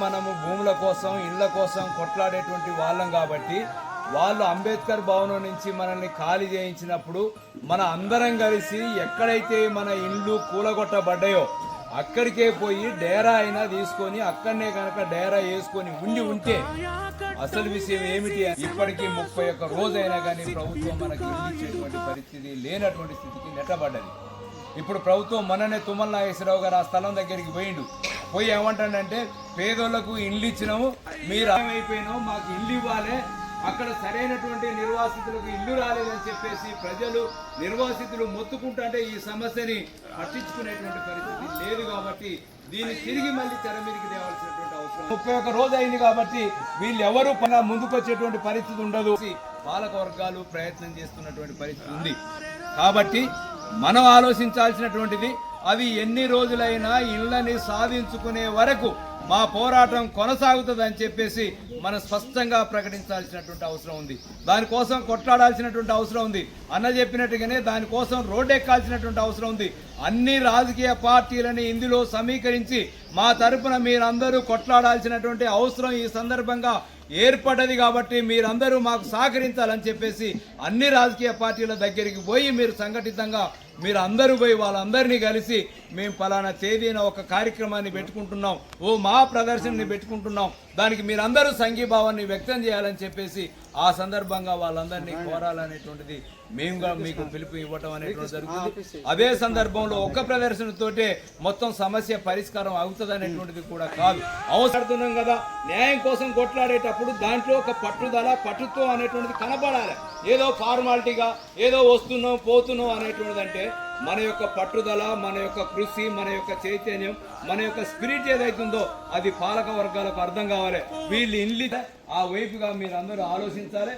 మనము భూముల కోసం ఇళ్ల కోసం కొట్లాడేటువంటి వాళ్ళం కాబట్టి వాళ్ళు అంబేద్కర్ భవనం నుంచి మనల్ని ఖాళీ చేయించినప్పుడు మన అందరం కలిసి ఎక్కడైతే మన ఇండ్లు కూలగొట్టబడ్డాయో అక్కడికే పోయి డేరా అయినా తీసుకొని అక్కడనే కనుక డేరా వేసుకొని ఉంటే అసలు విషయం ఏమిటి, ఇప్పటికీ 31 రోజైనా కానీ ప్రభుత్వం మనకి ఇల్లు ఇచ్చేటువంటి పరిస్థితి లేనటువంటి స్థితికి నెట్టబడ్డది. ఇప్పుడు ప్రభుత్వం మననే తుమ్మల నాగేశ్వరరావు గారు ఆ స్థలం దగ్గరికి పోయి ఏమంటాడంటే పేదోళ్లకు ఇండ్లు ఇచ్చినాము, మీరు అయిపోయినావు, మాకు ఇల్లు ఇవ్వాలి, అక్కడ సరైనటువంటి నిర్వాసితులకు ఇల్లు రాలేదని చెప్పేసి ప్రజలు నిర్వాసితులు మొత్తుకుంటుంటే ఈ సమస్యని పట్టించుకునేటువంటి పరిస్థితి లేదు. కాబట్టి దీన్ని తిరిగి మళ్ళీ తెర మీదకి తేవాల్సినటువంటి అవసరం 31 రోజు అయింది. కాబట్టి వీళ్ళు ఎవరు ముందుకు వచ్చేటువంటి పరిస్థితి ఉండదు. పాలక వర్గాలు ప్రయత్నం చేస్తున్నటువంటి పరిస్థితి ఉంది. కాబట్టి మనం ఆలోచించాల్సినటువంటిది అవి ఎన్ని రోజులైనా ఇళ్లని సాధించుకునే వరకు మా పోరాటం కొనసాగుతుందని చెప్పేసి మనం స్పష్టంగా ప్రకటించాల్సినటువంటి అవసరం ఉంది. దానికోసం కొట్లాడాల్సినటువంటి అవసరం ఉంది. అన్న చెప్పినట్టుగానే దానికోసం రోడ్డు ఎక్కాల్సినటువంటి అవసరం ఉంది. అన్ని రాజకీయ పార్టీలని ఇందులో సమీకరించి మా తరపున మీరందరూ కొట్లాడాల్సినటువంటి అవసరం ఈ సందర్భంగా ఏర్పడ్డది. కాబట్టి మీరందరూ మాకు సహకరించాలని చెప్పేసి అన్ని రాజకీయ పార్టీల దగ్గరికి పోయి మీరు సంఘటితంగా మీరు అందరూ పోయి వాళ్ళందరినీ కలిసి మేము పలానా తేదీన ఒక కార్యక్రమాన్ని పెట్టుకుంటున్నాం, మా ప్రదర్శనని పెట్టుకుంటున్నాం, దానికి మీరందరూ సంఘీభావాన్ని వ్యక్తం చేయాలని చెప్పేసి ఆ సందర్భంగా వాళ్ళందరినీ కోరాలనేటువంటిది మేముగా మీకు పిలుపు ఇవ్వటం అనేటువంటి జరుగుతుంది. అదే సందర్భంలో ఒక్క ప్రదర్శనతోటే మొత్తం సమస్య పరిష్కారం అవుతుంది అనేటువంటిది కూడా కాదు. అవసరం కదా, న్యాయం కోసం కొట్లాడేటప్పుడు దాంట్లో ఒక పట్టుత్వం అనేటువంటిది కనబడాలి. ఏదో ఫార్మాలిటీగా ఏదో వస్తున్నాం పోతున్నాం అనేటువంటిది అంటే మన యొక్క పట్టుదల, మన యొక్క కృషి, మన యొక్క చైతన్యం, మన యొక్క స్పిరిట్ ఏదైతుందో అది పాలక వర్గాలకు అర్థం కావాలి. వీళ్ళు ఇల్లు ఆ వైపుగా మీరు అందరూ ఆలోచించాలి.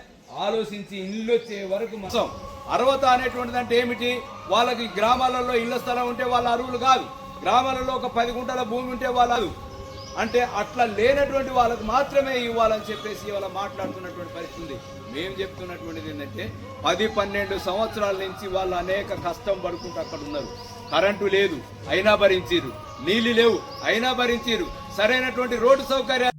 ఆలోచించి ఇల్లు వచ్చే వరకు మొత్తం అర్హత అనేటువంటిది అంటే ఏమిటి, వాళ్ళకి గ్రామాలలో ఇళ్ల స్థలం ఉంటే వాళ్ళ అర్హులు కాదు, గ్రామాలలో ఒక 10 గుంటల భూమి ఉంటే వాళ్ళు అంటే అట్లా లేనటువంటి వాళ్ళకు మాత్రమే ఇవ్వాలని చెప్పేసి ఇవాళ మాట్లాడుతున్నటువంటి పరిస్థితి. మేము చెప్తున్నటువంటిది ఏంటంటే 10-12 సంవత్సరాల నుంచి వాళ్ళు అనేక కష్టం పడుకుంటూ అక్కడ ఉన్నారు. కరెంటు లేదు అయినా భరించారు, నీళ్లు లేవు అయినా భరించారు, సరైనటువంటి రోడ్డు సౌకర్యాలు